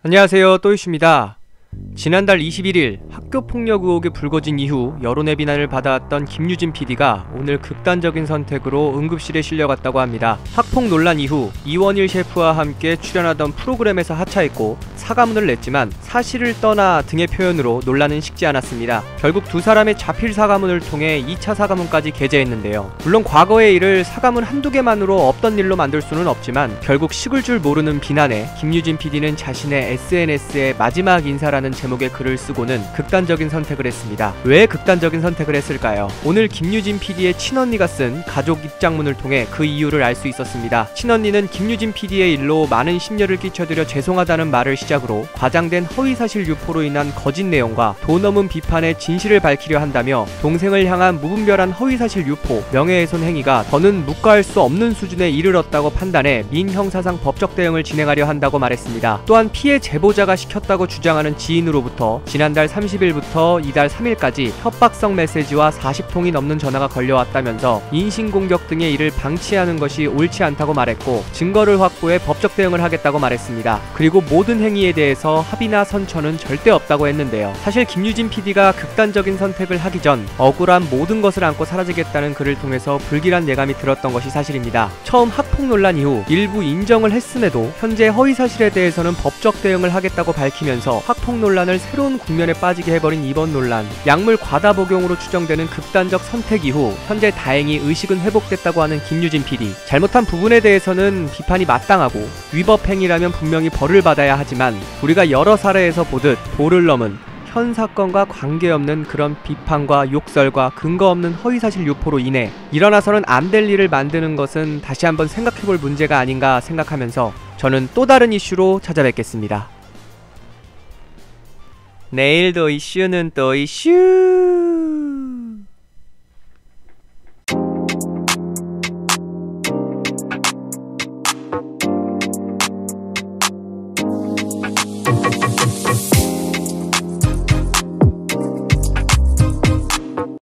안녕하세요, 또이슈입니다. 지난달 21일 학교폭력 의혹이 불거진 이후 여론의 비난을 받아왔던 김유진 PD가 오늘 극단적인 선택으로 응급실에 실려갔다고 합니다. 학폭 논란 이후 이원일 셰프와 함께 출연하던 프로그램에서 하차했고 사과문을 냈지만 사실을 떠나 등의 표현으로 논란은 식지 않았습니다. 결국 두 사람의 자필 사과문을 통해 2차 사과문까지 게재했는데요. 물론 과거의 일을 사과문 한두 개만으로 없던 일로 만들 수는 없지만 결국 식을 줄 모르는 비난에 김유진 PD는 자신의 SNS에 마지막 인사라는 제목의 글을 쓰고는 극단적인 선택을 했습니다. 왜 극단적인 선택을 했을까요? 오늘 김유진 PD의 친언니가 쓴 가족 입장문을 통해 그 이유를 알 수 있었습니다. 친언니는 김유진 PD의 일로 많은 심려를 끼쳐드려 죄송하다는 말을 시작으로 과장된 허위사실 유포로 인한 거짓 내용과 도 넘은 비판의 진실을 밝히려 한다며 동생을 향한 무분별한 허위사실 유포, 명예훼손 행위가 더는 묵과할 수 없는 수준에 이르렀다고 판단해 민형사상 법적 대응을 진행하려 한다고 말했습니다. 또한 피해 제보자가 시켰다고 주장하는 지인으로부터 지난달 30일부터 이달 3일까지 협박성 메시지와 40통이 넘는 전화가 걸려왔다면서 인신공격 등의 일을 방치하는 것이 옳지 않다고 말했고 증거를 확보해 법적 대응을 하겠다고 말했습니다. 그리고 모든 행위에 대해서 합의나 선처는 절대 없다고 했는데요. 사실 김유진 PD가 극단적인 선택을 하기 전 억울한 모든 것을 안고 사라지겠다는 글을 통해서 불길한 예감이 들었던 것이 사실입니다. 처음 학폭 논란 이후 일부 인정을 했음에도 현재 허위사실에 대해서는 법적 대응을 하겠다고 밝히면서 학폭 논란을 새로운 국면에 빠지게 해버린 이번 논란, 약물 과다 복용으로 추정되는 극단적 선택 이후 현재 다행히 의식은 회복됐다고 하는 김유진 PD. 잘못한 부분에 대해서는 비판이 마땅하고 위법 행위라면 분명히 벌을 받아야 하지만 우리가 여러 사례에서 보듯 도를 넘은 현 사건과 관계없는 그런 비판과 욕설과 근거 없는 허위사실 유포로 인해 일어나서는 안 될 일을 만드는 것은 다시 한번 생각해볼 문제가 아닌가 생각하면서 저는 또 다른 이슈로 찾아뵙겠습니다. 내일도 이슈는 또 이슈.